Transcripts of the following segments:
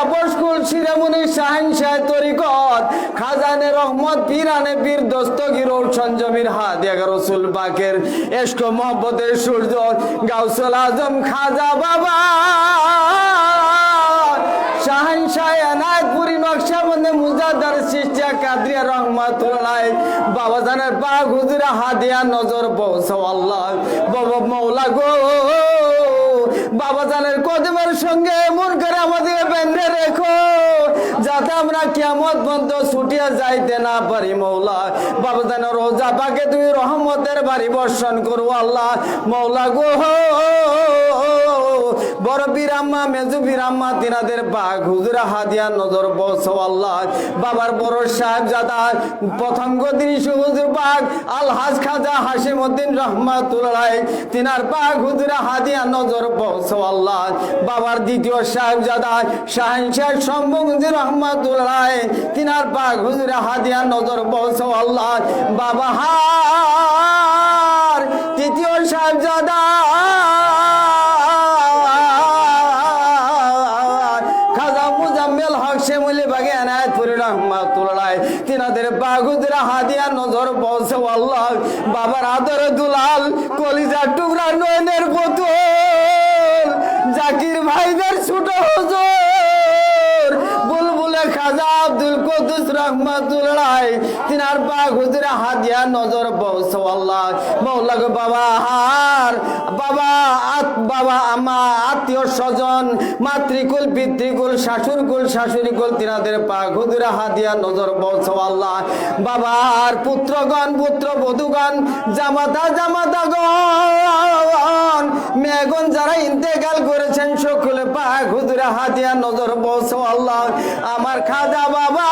তাপসকুল শিরোমণি শাহেনশাহ তরিকত খাজানে রহমত পীরানে পীর দস্তগীর সঞ্জমির হাদিয়া রাসূল পাকের ইশক মোহব্বতের সূর্য গাউসুল আজম খাজা বাবা শাহেনশাহ এনায়েতপুরি নকশবন্দি মুজাদ্দার চিশতিয়া কাদরিয়া রহমাতুল্লাহ বাবা জানের পাক হুজুরে হাদিয়া নজর পৌঁছাও আল্লাহ বাবা মওলা গো বাবা জানের কদমের সঙ্গে এমন করে আমাদের বেঁধে রেখো যাতে আমরা কিয়ামত পর্যন্ত ছুটিয়ে যাইতে না পারি মওলা বাবা জানের রোজা পাকে তুমি রহমতের বাড়ি বর্ষণ করো আল্লাহ মওলা গো বড় পীর আম্মা মেজু পীর আম্মা তিনাদের পাক হুজুরে হাদিয়া নজর পৌঁছাও আল্লাহ বাবার বড় সাহেবজাদা প্রথম গদিনী হুজুর পাক আলহাজ খাজা হাশিমউদ্দিন রহমাতুল্লাহ তিনার পাক হুজুরে হাদিয়া নজর পৌঁছাও আল্লাহ বাবার দ্বিতীয় সাহেবজাদা শাহেনশাহ শম্ভুগঞ্জি রহমাতুল্লাহ তিনার পাক হুজুরে হাদিয়া নজর পৌঁছাও আল্লাহ বাবা হার তৃতীয় সাহেবজাদা তিনাদের বাগুদরা হাদিয়া নজর পৌঁছাও আল্লাহ বাবার আদরে দুলাল কলিজা টুকরা নয়নের বোতল জাকির ভাইদের ছোট হুজুর বুলবুলে খাজা আব্দুল কুদ্দুস রহমাতুল্লাহ তিনার বাগুদরা হাদিয়া নজর পৌঁছাও আল্লাহ মওলা গো বাবা হার বাবা আমা আত্মীয় স্বজন মাতৃকুল পিতৃকুল শাশুড়কুল শাশুড়িকুল তিনাদের পাক হুজুরে হাদিয়া নজর পৌঁছাও আল্লাহ বাবার পুত্রগণ পুত্রবধূগণ জামাতাগণ মেয়েগণ যারা ইন্তেকাল করেছেন সকলে পাক হুজুরে হাদিয়া নজর পৌঁছাও আল্লাহ আমার খাজা বাবা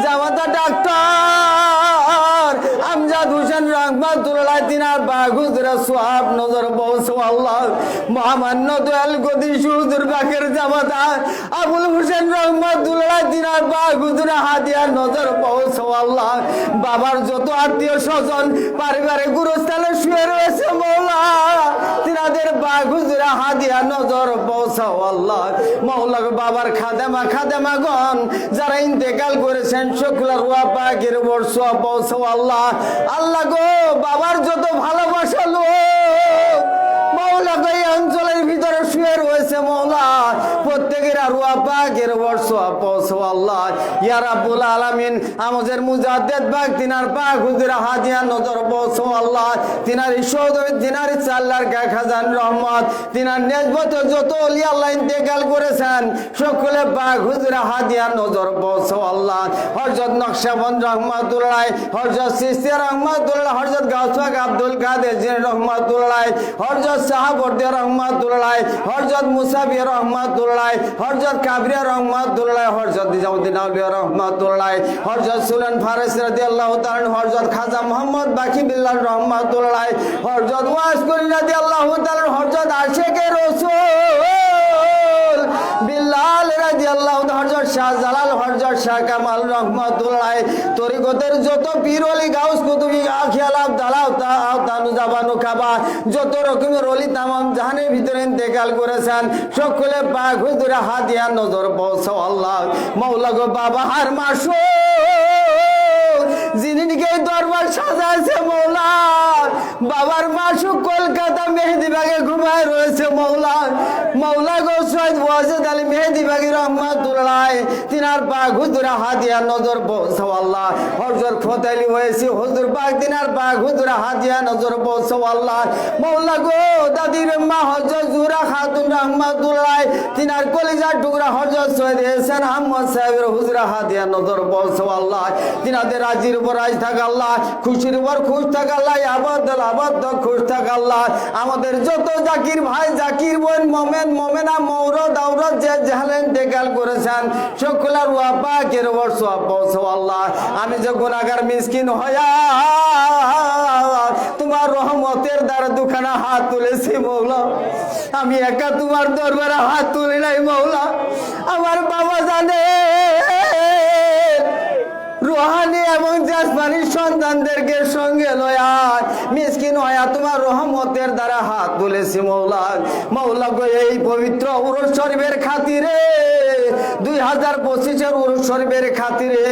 জামাতা ডাক্তার আমজাদ হোসেন রহমাতুল্লাহ তিনার পাক হুজুরে সোহাব নজর পৌঁছাও আল্লাহ মহামান্য দয়াল গদি হুজুর পাকের জামাতা আবুল হোসেন রহমাতুল্লাহ তিনার পাক হুজুরে হাদিয়া নজর পৌঁছাও আল্লাহ বাবার যত আত্মীয় স্বজন পারিবারিক গুরুস্থানে শুয়ে রয়েছে মওলা তিনাদের পাক হুজুরে হাদিয়া নজর পৌঁছাও আল্লাহ মওলা গো বাবার খাদেমাগণ যারা ইন্তেকাল করেছেন সকলের রুয়া পাকের বর্ষ পৌঁছাও আল্লাহ আল্লাহ গো বাবার যত ভালোবাসা লোক মওলা গো এই অঞ্চলের ভিতরে শুয়ে রয়েছে মওলা প্রত্যেকের রুয়া পাকের বর্ষ পৌঁছাও আল্লাহ ইয়া রাব্বুল আলামিন আমাদের মুজাদ্দিদ পাক তিনার পাক হুজুরে হাদিয়া নজর পৌঁছাও আল্লাহ তিনার ইশাদ তিনার আল্লাহর খাজান রহমত তিনার নেসবত যত ওলি আল্লাহ ইন্তেকাল করেছেন সকলে পাক হুজুরে হাদিয়া নজর পৌঁছাও আল্লাহ হযরত নকশবন্দ রহমাতুল্লাহ হযরত চিশতি রহমাতুল্লাহ হযরত গাউস পাক আব্দুল কাদের জিলানী রহমাতুল্লাহ হযরত সাহাবর্দী রহমাতুল্লাহ হযরত মুসাবি রহমাতুল্লাহ হযরত কাবরিয়া রহমাতুল্লাহ হযরত নিজামউদ্দিন আউলিয়া রহমাতুল্লাহ হযরত সুলতান ফারসি রাদিয়াল্লাহু তাআলা হযরত খাজা মোহাম্মদ বাকি বিল্লাহ রহমাতুল্লাহ হযরত ওয়াসকুরি রাদিয়াল্লাহু তাআলা হযরত আশিকে রাসূল বিল্লাল রাদিয়াল্লাহু তাআলা হযরত শাহজালাল হযরত শাহ কামাল রহমাতুল্লাহ তরিকতের যত পীর ওলি গাউস কুতুবি আখিয়াল আবদালাহ তানু জাবানু কাবা যত রকমের ওলি তামাম জাহানের ভিতরে ইন্তেকাল করেছেন সকলে পাক হুজুরে হাদিয়া নজর পৌঁছাও আল্লাহ মওলা গো বাবা হার মাসুক যিনিকে দরবার সাজাইছে মওলা বাবার মাসুক কলকাতা মেহেদিবাগে ঘুমায় রয়েছে মওলা গো সৈয়দ ওয়াজেদ আলী মেহেদিবাগী রহমাতুল্লাহ তিনার পাক হুজুরে হাদিয়া নজর পৌঁছাও আল্লাহ হযরত ফতেলি হয়েছে হুজুর পাক তিনার পাক হুজুরে হাদিয়া নজর পৌঁছাও আল্লাহ মওলা গো দাদির মা হযরত জুরা খাতুন রহমাতুল্লাহ তিনার কলিজার টুকরা হযরত সৈয়দ হোসেন আহমদ সাহেবের হুজুরে হাদিয়া নজর পৌঁছাও আল্লাহ তিনাদের রাজির উপর রাজ থাক আল্লাহ খুশির উপর খুশ থাক আল্লাহ আবাদ খুশ থাক আল্লাহ আমাদের যত জাকির ভাই জাকির বোন মোমেন মোমেনা মৌরদ আওরদ যে জাহালেন ইন্তেকাল করেছেন সকলের রুয়া পাকের বর্ষ পৌঁছাও আল্লাহ আমি যে গুনাহগার মিসকিন হইয়া তোমার রহমতের দ্বারা দুখানা হাত তুলেছি মওলা আমি একা তোমার দরবারে হাত তুলি নাই মওলা আমার বাবা জানে রুহানি এবং জাসমানি সন্তানদেরকে সঙ্গে লয়া মিসকিন হয়া তোমার রহমতের দ্বারা হাত তুলেছি মৌলা। মৌলা গো এই পবিত্র উরুস শরীফের খাতিরে 2025 উরুস শরীফের খাতিরে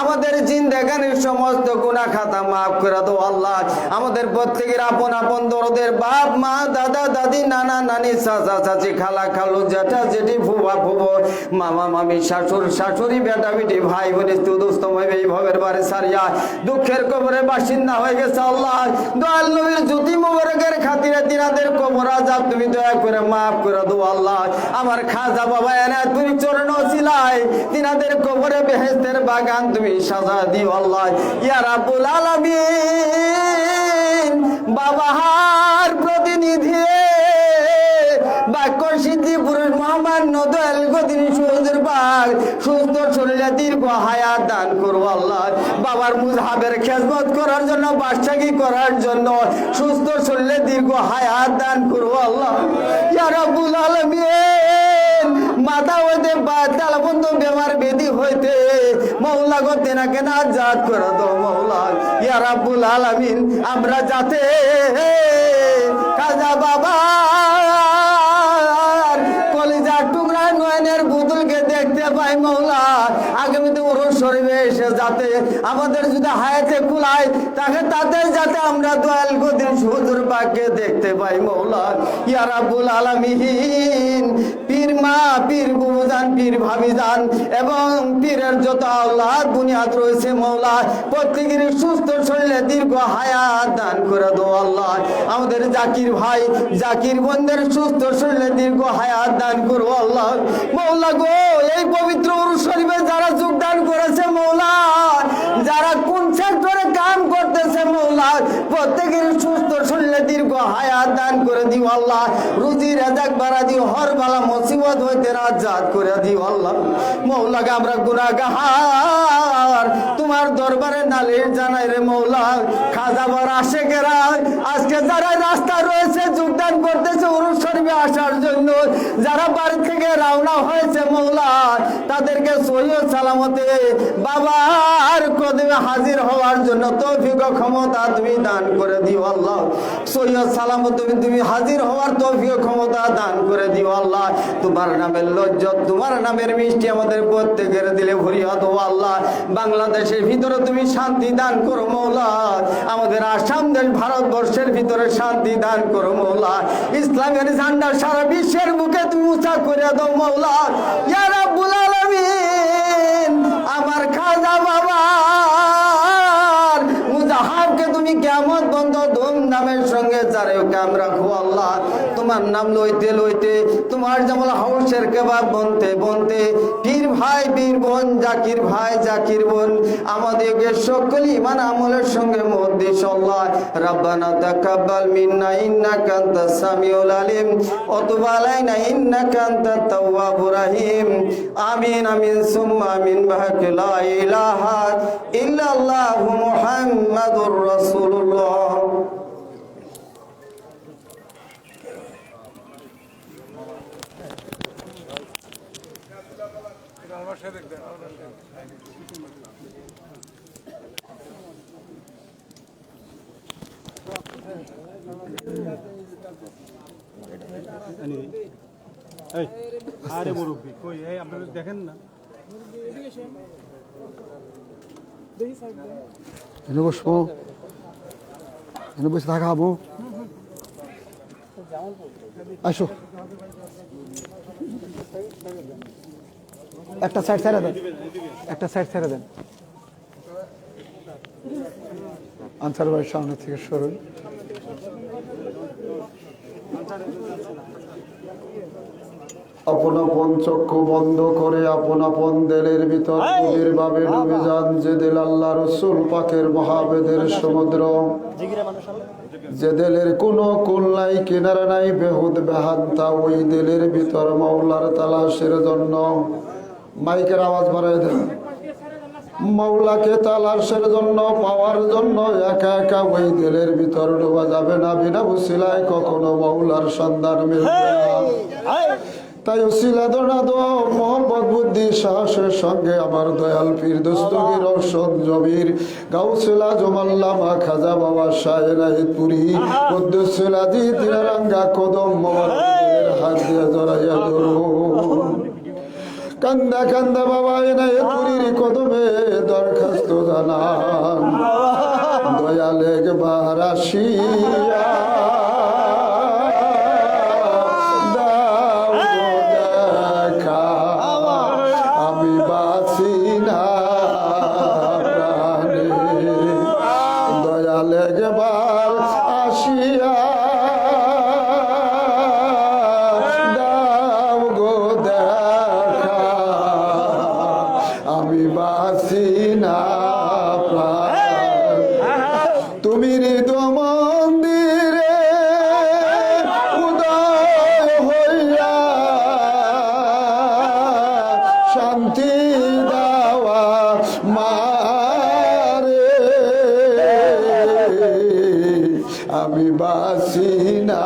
আমাদের জিন্দেগানির সমস্ত গুনাহ খাতা মাফ করে দাও আল্লাহ। আমাদের প্রত্যেকের আপন আপন দরদের বাপ মা দাদা দাদি নানা নানি চাচা চাচি খালা খালু জেঠা জেঠি ফুফা ফুফো মামা মামি শাশুড় শাশুড়ি বেটা বেটি ভাই বোন দোস্ত এই ভবের বাড়ি সারিয়া দুঃখের কবরে বাসিন্দা হয়ে গেছে আল্লাহ। দয়াল নবীর জ্যোতি মোবারকের খাতিরে তিনাদের কবর আযাব তুমি দয়া করে মাফ করে দাও আল্লাহ। আমার খাজা বাবা এনে তুমি চরণ ওসিলায় তিনাদের কবরে বেহেশতের বাগান তুমি সাজা দিও আল্লাহ ইয়া রাব্বুল আলামিন। বাবার প্রতিনিধি বাক্য সিদ্ধি পুরুষ মহামান্য দয়াল গদিনী সুন্দর বাগ সুস্থ শরীরে দীর্ঘ হায়াত দান করো আল্লাহ। বাবার মুজহাবের খেদমত করার জন্য বাদশাহী করার জন্য সুস্থ শরীরে দীর্ঘ হায়াত দান করো আল্লাহ ইয়া রাব্বুল আলামিন। মাথা হইতে বাতাল বন্ধ বেমার বেদি হইতে মৌলা গো তেনাকে নাজাত করে দাও মৌলা ইয়া রাব্বুল আলামিন। আমরা যাতে খাজা বাবা কলিজার টুকরা নয়নের পুতুলকে দেখতে পাই মৌলা। আগামীতে উরুস শরীফে এসে যাতে আমাদের যদি হায়াতে কুলায় তাকে তাদের যাতে আমরা দয়াল গদির হুজুর পাককে দেখতে পাই মৌলা ইয়া রাব্বুল আলামিন। পীর মা পীর বুবুজান পীর ভাবিজান এবং পীরের যত আওলাদ বুনিয়াদ রয়েছে মৌলা প্রত্যেকের সুস্থ শরীরে দীর্ঘ হায়াত দান করে দাও আল্লাহ। আমাদের জাকির ভাই জাকির বোনদের সুস্থ শরীরে দীর্ঘ হায়াত দান করো আল্লাহ মৌলা গো। এই পবিত্র উরুস শরীফে যারা যোগদান করেছে মৌলা, যারা কোন সেক্টরে কাম করতেছে মৌলা প্রত্যেকের সুস্থ শরীরে দীর্ঘ হায়াত দান করে দিও আল্লাহ। রুজি রেজাক বাড়া দিও, হর বালা মুসিবত হইতে আজাদ করে দিও আল্লাহ মৌলা। আমরা গুনাহগার তোমার দরবারে নালিশ জানাই রে মৌলা। খাজা বার আশেকেরা আজকে যারা রাস্তা রয়েছে যোগদান করতেছে উরুস শরীফে আসার জন্য, যারা বাড়ি থেকে রওনা হয়েছে মৌলা তাদেরকে সহি সালামতে বাবার কদমে হাজির হওয়ার জন্য তৌফিক ও ক্ষমতা তুমি দান করে দিও আল্লাহ। সহি সালামতে তুমি হাজির হওয়ার তৌফিক ও ক্ষমতা দান করে দিও আল্লাহ। তোমার নামের লজ্জত তোমার নামের মিষ্টি আমাদের প্রত্যেকের দিলে ভরিয়া দাও আল্লাহ। বাংলাদেশের ভিতরে তুমি শান্তি দান করো মৌলা। আমাদের আসাম দেশ ভারতবর্ষের ভিতরে শান্তি দান করো মৌলা। ইসলামের ঝান্ডা সারা বিশ্বের বুকে তুমি উঁচা করে দাও মৌলা ইয়া রাব্বুল আলামিন। আমার খাজা বাবার মুজাহাবকে তুমি কিয়ামত বন্ধ ধুমধামের সঙ্গে চারেও কাম রাখো আল্লাহ। তোমার নাম লইতে লইতে তোমার যেমন হাউসের কেবাব বনতে বনতে পীর ভাই পীর বোন জাকির ভাই জাকির বোন আমাদেরকে সকল ইমান আমলের সঙ্গে মত দিস আল্লাহ। রাব্বানা তাকাব্বাল মিন্না ইন্নাকা আনতাস সামিউল আলিম ওয়া তুব আলাইনা ইন্নাকা আনতাত তাওয়াবুর রহিম। আমিন আমিন সুম্মা আমিন বাহাক লা ইলাহা ইল্লাল্লাহু মুহাম্মাদুর রাসূলুল্লাহ। আরে মুরব্বী কই এই আপনারা দেখেন না এনে বসবো, এনে বসে থাকাবো। আসো একটা সাইড ছেড়ে দেন, একটা সাইড ছেড়ে দেন। আনসার ভাইয়ের সামনে থেকে সরুন। আপন আপন চক্ষু বন্ধ করে আপন আপন দিলের ভিতর গভীর ভাবে ডুবে যান। যে দিল আল্লাহ রসুল পাকের মহাবেদের সমুদ্র, যে দিলের কোনো কুল নাই কিনারা নাই বেহুদ বেহান্তা, ওই দিলের ভিতর মাওলার তালাশের জন্য মাইকের আওয়াজ বাড়াই দেন, মৌলাকে তালাশের জন্য পাওয়ার জন্য একা একা ওই দিলের ভিতর ডোবা যাবে না, বিনা উসিলায় কখনো মৌলার সন্ধান মিলবে না। তাই উসিলা দোনা দো মোহাম্মদ বুদ্ধি সাহসের সঙ্গে আমার দয়াল পীর দস্তগীর রওশন জমির গাউসুল আজম আল্লামা খাজা বাবা শাহেনাইতপুরি কুদ্দুসুল আজিজ তিনারাঙ্গা কদম মোবারকের হাত দিয়ে জড়াইয়া ধরুন। কান্দা কান্দা বাবা এনায়েতপুরীর কদমে দরখাস্ত জানান, দয়াল একবার আসিয়া দাও দেখা, আমি বাঁচি না প্রাণে, দয়াল একবার আসিয়া দাও গো দেখা, আমি বাঁচি না প্রাণ। তুমি হৃদয় মন্দিরে উদয় হইয়া শান্তি দাওয়া মারে, আমি বাঁচি না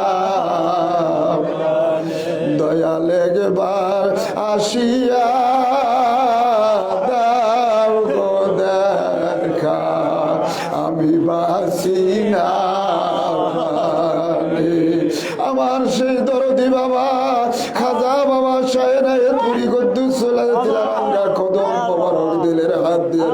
দয়াল একবার আসিয়া দাও গো দেখা, আমি বাঁচি না প্রাণে। আমার সেই দরদি বাবা খাজা বাবা শাহেনাইতপুরি কুদ্দুসুল তিলাঙ্গা কদম মোবারক দিলের হাত দিয়ে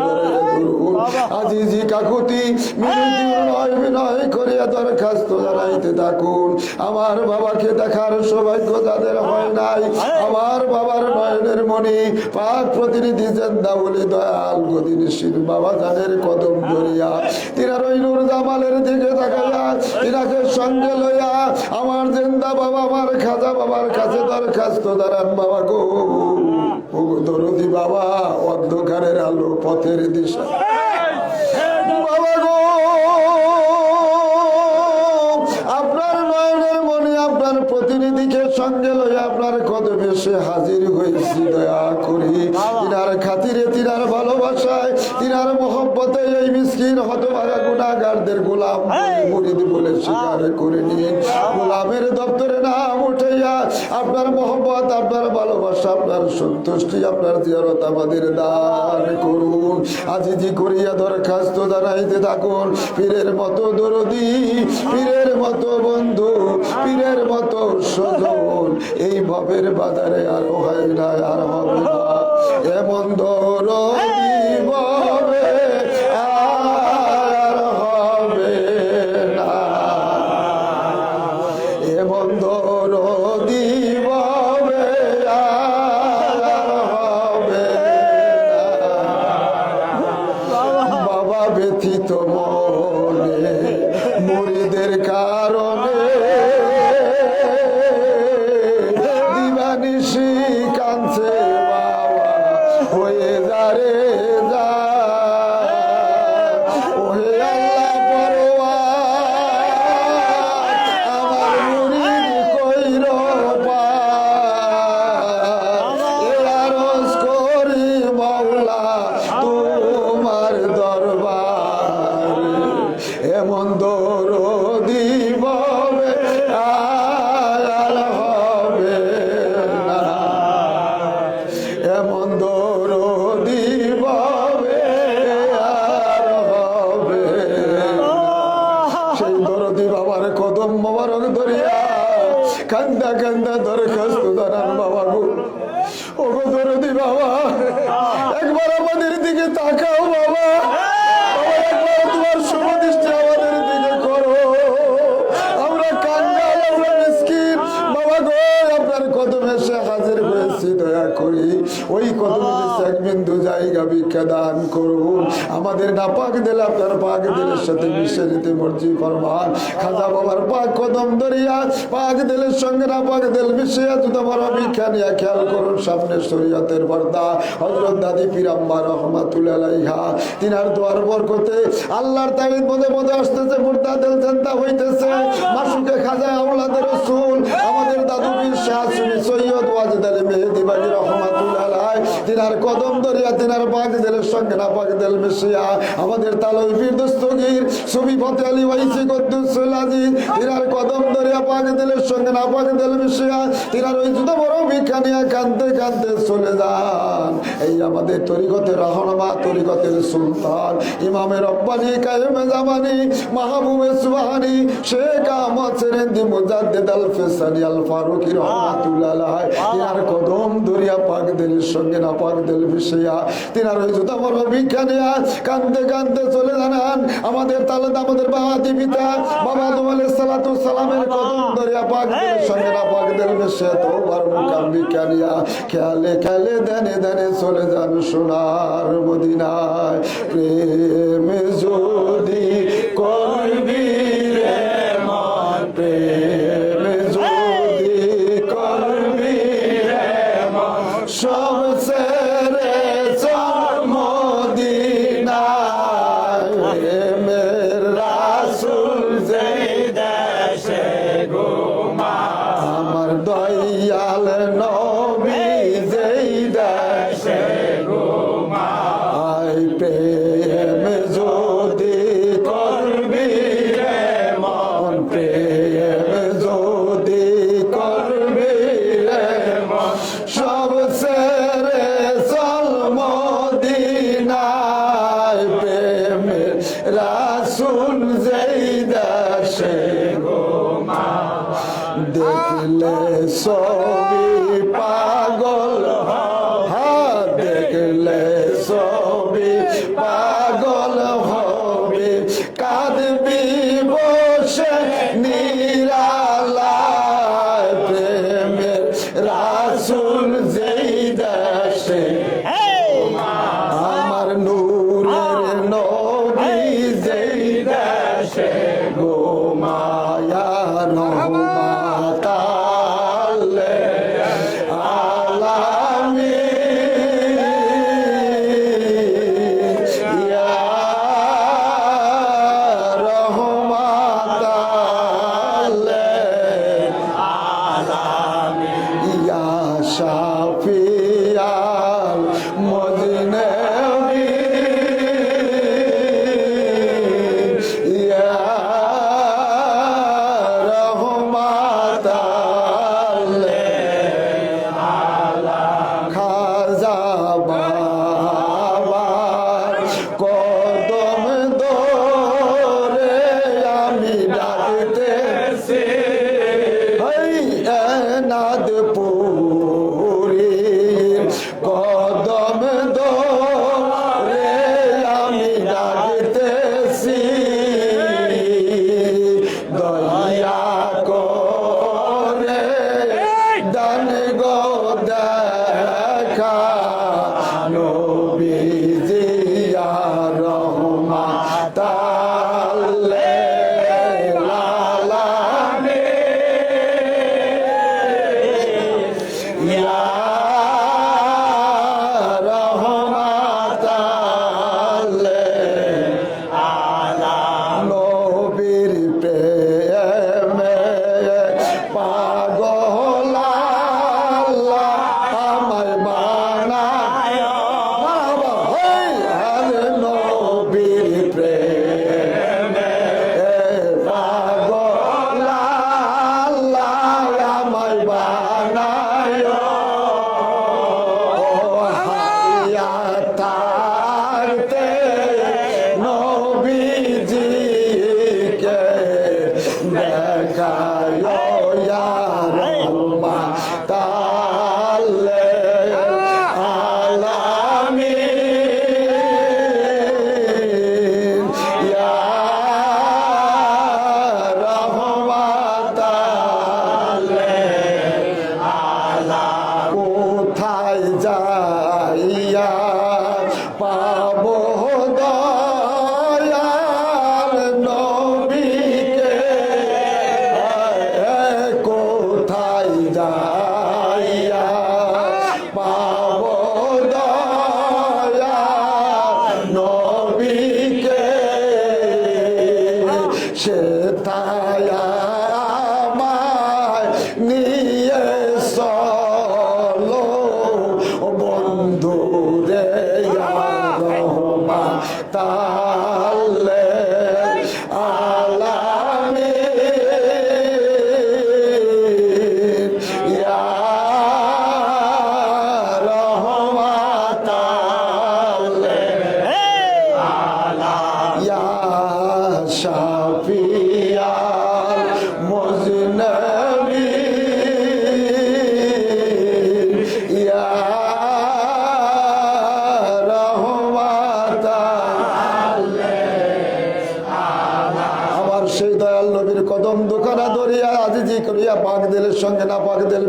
ধরুন। আজিজি কাকুতি মিনতি নয় বিনয় করিয়া দরখাস্ত জানাইতে থাকুন। আমার বাবাকে দেখার সৌভাগ্য যাদের হয় নাই, আমার বাবার নয়নের মণি পাক প্রতিনিধি জেন্দা বলি দয়াল গদিনশীল বাবা জানের কদম ধরিয়া তিনার ওই নূর জামালের দিকে তাকাইয়া তিনাকে সঙ্গে লইয়া আমার জেন্দা বাবা আমার খাজা বাবার কাছে দরখাস্ত দাঁড়ান। বাবা গো, ও দরদি বাবা, অন্ধকারের আলো পথের দিশা, বাবা গো আপনার নয়নের মনে আপনার প্রতিনিধিকে সঙ্গে লইয়া আপনার কদমে সে হাজির হয়েছি। দয়া করি তিনার খাতিরে, তিনার ভালোবাসায়, তিনার মোহব্বতে এই মিসকিন হতভাগা গুনাহগারদের গোলাম মুরিদ বলে স্বীকার করে নিন। গোলামের দপ্তরে নাম উঠাইয়া আপনার মোহব্বত, আপনার ভালোবাসা, আপনার সন্তুষ্টি, আপনার জিয়ারত আমাদের দান করুন। আজিজি করিয়া দরখাস্ত জানাইতে থাকুন। পীরের মতো দরদি, পীরের মতো বন্ধু, পীরের মতো সজন এই ভবের বাজারে আর হয় না, আর হবে না। এমন দরদি ভবে আর হবে না, এমন দরদি ভবে আর হবে না। বাবা ব্যথিত মনে মুরিদের কারণে দিবানিশি কাঁদছে বাবা হয়ে যারে যা, ওহে আল্লাহ পরোয়ার আমার মুরিদ কইর পার, এ আরজ করি মাওলা তোমার দরবার, এমন দরদি ভবে আর হবে না, এমন দরদি ভবে আর হবে না। সেই দরদি বাবার কদম মোবারক ধরিয়া কান্দা কান্দা দরখাস্ত জানান। বাবা গো, ও গো দরদি বাবা, একবার আমাদের দিকে তাকাও বাবা, একবার তোমার শুভদৃষ্টি আমাদের দিকে করো। আমরা কাঙ্গাল, আমরা মিসকিন বাবা গো, আপনার কদমে সে হাজির হয়েছি। দয়া করি ওই কদমে এক বিন্দু জায়গা ভিক্ষা দান করুন। আমাদের না পাক দিলে আপনার পাক দিলের সাথে মিশে যেতে মর্জি ফরমান। খাজা বাবার পাক কদম ধরিয়া পাক দিলের সঙ্গে না পাক দিল মিশিয়া জুতা বড় ভিক্ষা নিয়ে খেয়াল করুন। সামনে শরীয়তের পর্দা হযরত দাদি পীর আম্মা রহমাতুল্লাহ আলাইহা, তিনার দোয়ার বরকতে আল্লাহর তাবিদ মধ্যে মধ্যে আসতেছে, মুর্দা দিল জানতা হইতেছে। মাসুকে খাজা আওলাদের রাসূল আমাদের দাদু পীর শাহ সুনি সৈয়দ ওয়াজেদ আলী মেহেদি বাড়ি রহমাতুল্লাহ আলাইহি তিনার কদম দরিয়া তিনার পাক দিলের সঙ্গে না পাক দিল মিশিয়া আমাদের তালই বীর দস্তগীর ছবি ফতে আলী ওয়াইসি কদ্দুসুল আজিজ তিনার কদম দরিয়া পাক দিলের সঙ্গে না পাক দিল মিশিয়া তিনার ওই জুতা বড় ভিক্ষা নিয়ে কাঁদতে কাঁদতে চলে যান। এই আমাদের তরিকতের রহনমা, তরিকতের সুলতান, ইমামে রব্বানি, কায়েমে জামানি, মাহবুবে সুবহানি, শেখ আহমদ সেরেন্দি মুজাদ্দিদ আল ফিসানি আল ফারুকি রহমাতুল্লাহ আলাইহি তিনার কদম দরিয়া পাক দিলের সঙ্গে না পাক দিল মিশিয়া তিনার ওই জুতা বড় ভিক্ষা নিয়ে কাঁদতে কাঁদতে চলে যান। আমাদের তালেদ আমাদের বাহাদি পিতা বাবা আদম আলাইহিস সালাতু সালামের কদম দরিয়া পাক দিলের সঙ্গে না পাক দিল মিশিয়া তোবার মুকাম ভিক্ষা নিয়ে খেয়ালে খেয়ালে দেনে দেনে চলে যান সোনার মদিনায়। প্রেম যদি করবি রে মন, প্রেম যদি করবি রে মন, সব ছেড়ে চল মদিনায়। প্রেমের রাসূল যেই দেশে আমার দয়াল নবী যেই দেশে আই প্রেম যদি করবি রে মন, প্রেম যদি করবি রে মন, সব ছেড়ে চল মদিনায়। প্রেমের রাসূল যেই দেশে দেখলে সবই পাগল হয়, দেখলে সবই পাগল হবে, কাঁদবি বসে নিরালায়। প্রেমের রাসূল যেই দেশে আমার নূরের নবী যেই দেশে গো মায়া রহমাতাল আলামিন ইয়া রহমাতাল আলামিন ইয়া শাফিয়াল মুজনিবিন ইয়া রহমাতাল খাজা বাবার কদম ধরে আমি ডাকতেছি, এনাদপুরীর কদম ধরে আমি ডাকতেছি, দয়া করে দান গো দেখা নবীজি ইয়া রহমাতাল আলামিন ইয়া রহমাতাল আলামিন নবীর প্রেমে পাগল আল্লাহ আমায় বানায়। মারহাবা হেই আলে নবীর প্রেমে পাগল আল্লাহ আমায় বানায়।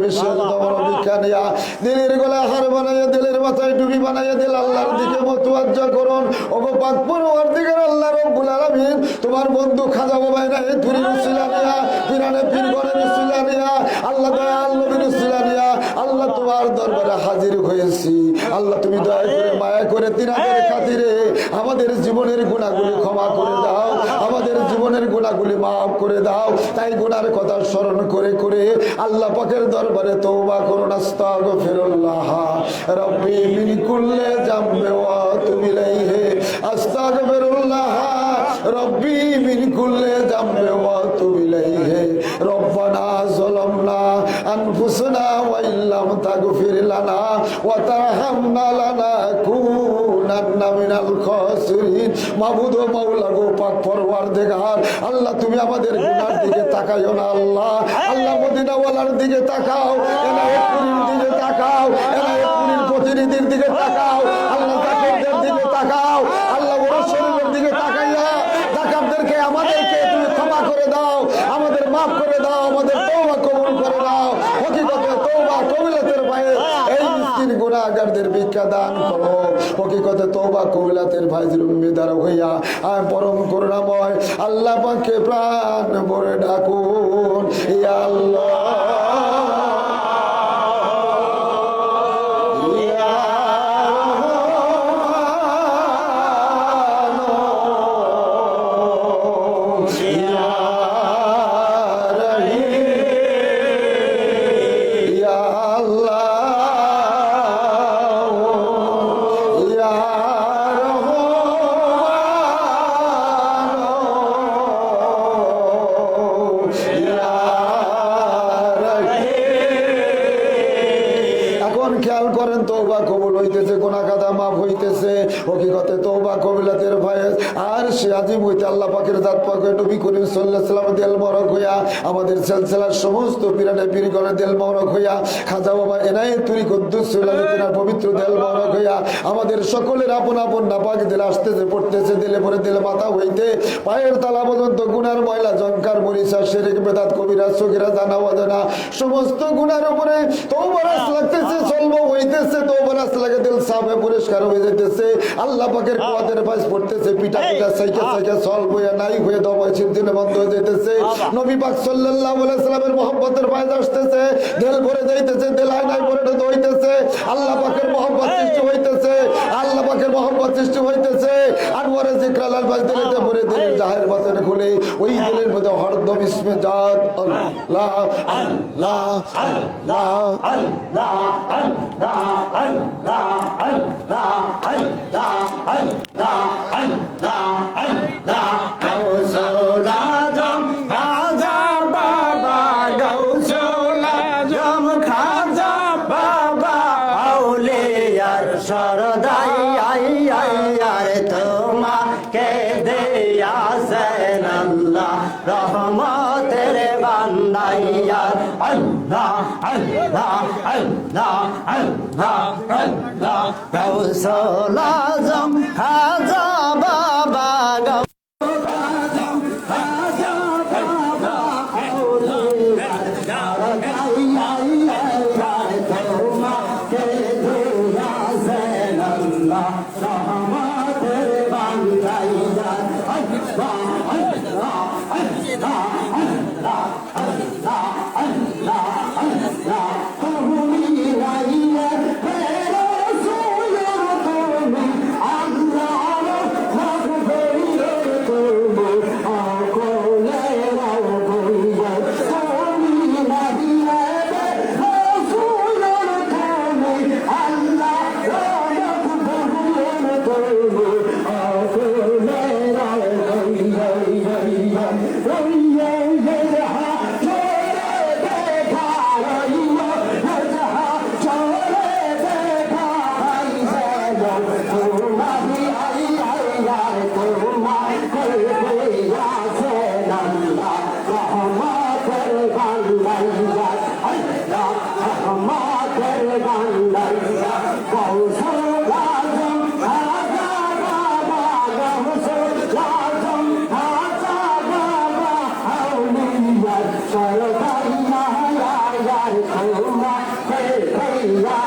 বিশেষ দমন বিজ্ঞানিয়া দিলের গলায় হার বানাইয়া দিলের মাথায় টুপি বানাইয়া দিল আল্লাহর দিকে মতওয়াজ্জা করুন ওগো পাক পরওয়ার দিকে আল্লাহ রব্বুল আলামিন তোমার বন্ধু খাজা বাবা না এ তুরি রসুলানিয়া পিরানে পীরগণের রসুলানিয়া আল্লাহ দয়াল নবী রসুলানিয়া আল্লাহ তোমার দরবারে হাজির হয়েছি আল্লাহ তুমি দয়া করে মায়া করে তিনাদের খাতিরে আমাদের জীবনের গুনাহগুলি ক্ষমা করে দাও আমাদের জীবনের গুনাহগুলি মাফ করে দাও তাই গুনার কথা স্মরণ করে করে আল্লাহ পাকের দরবারে তওবা করুন আস্তাগফিরুল্লাহ রব্বি মিন কুল্লি যামবি ওয়া আতুবু ইলাইহি আস্তাগফিরুল্লাহ রব্বি মিন কুল্লি যামবি ওয়া আতুবু ইলাইহি রব্বানা যালামনা আনফুসানা ওয়া ইল্লাম তাগফির লানা ওয়া তারহামনা লানাকুনান্না মিনাল খাসিরিন মাবুদ ও মাওলা গো পাক পরওয়ারদিগার আল্লাহ তুমি আমাদের গুনার দিকে তাকাইও না আল্লাহ আল্লাহ মদিনা ওয়ালার দিকে তাকাও এলাহির দিকে তাকাও এলাহির প্রতিনিধির দিকে তাকাও আল্লাহ জাকাতদের দিকে তাকাও আল্লাহ রাসূলের দিকে তাকাইয়া জাকাতদেরকে আমাদেরকে তুমি ক্ষমা করে দাও আমাদের maaf করে দাও আমাদের তওবা কবুল করে দাও হকিকতে তওবা কবিলাতের ভাই এই মিসকিন গুনাহগারদের ভিক্ষা দান করো হকিকতে তওবা কবিলাতের ভাইদের উম্মেদার হইয়া আয় পরম করুণাময় আল্লাহ পাককে প্রাণ ভরে ডাকুন ইয়া আল্লাহ হকিকতে তওবা কবিলাতের ভয়েস আর সে আজিম হইতে আল্লাহ পাকের জাত পাক নবী করিম সাল্লাল্লাহু আলাইহি ওয়াসাল্লাম দিল মোবারক হইয়া আমাদের সিলসিলার সমস্ত পীরানে পীরগণের দিল মোবারক হইয়া খাজা বাবা এনায়েত তুরি কুদ্দুস সুলাইমানের পবিত্র দিল মোবারক হইয়া আমাদের সকলের আপন আপন নাপাক দিল আসতেছে পড়তেছে দিলে পরে দিল মাথা হইতে পায়ের তালা পর্যন্ত গুনার ময়লা জনকার মরিচা শিরক বেদাত কবিরা সগীরা জানা অজানা সমস্ত গুনার উপরে তওবা রাস লাগতেছে চলবো হইতেছে তওবা রাস লাগে দিল সাফে পরিষ্কার হয়ে যাইতেছে আল্লাহ পাকের কুয়াতের পাশ পড়তেছে পিটা পিটা সাইকা সাইকা সল বইয়া নাই হয়ে দবাই চিন্তিনে বন্ধ হয়ে যাইতেছে নবী পাক সাল্লাল্লাহু আলাইহি ওয়াসাল্লামের মহব্বতের পায় আসতেছে দিল ভরে যাইতেছে দিল নাই ভরে হইতেছে আল্লাহ পাকের মহব্বত সৃষ্টি হইতেছে আল্লাহ পাকের মহব্বত সৃষ্টি হইতেছে আর ওরে জিকরাল পাশ দিলে ভরে দিলে জাহের বাতন খুলে ওই দিলের মধ্যে হরদম ইসমে জাত আল্লাহ আল্লাহ আল্লাহ আল্লাহ আল্লাহ আল্লাহ আল্লাহ আল্লাহ আল্লাহ আল্লাহ আল্লাহ গাউসুল আজম খাজা বাবা গাউসুল আজম খাজা বাবা আউলিয়ার সরদাই আই আই আর তোমাকে দেয়াছেন আল্লাহ রহমতের বান্দাইয়া আল্লাহ আল্লাহ আল্লাহ আল্লাহ আল্লাহ গাউসুল আজম খাজা বাবা Oh Hey!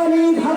পানি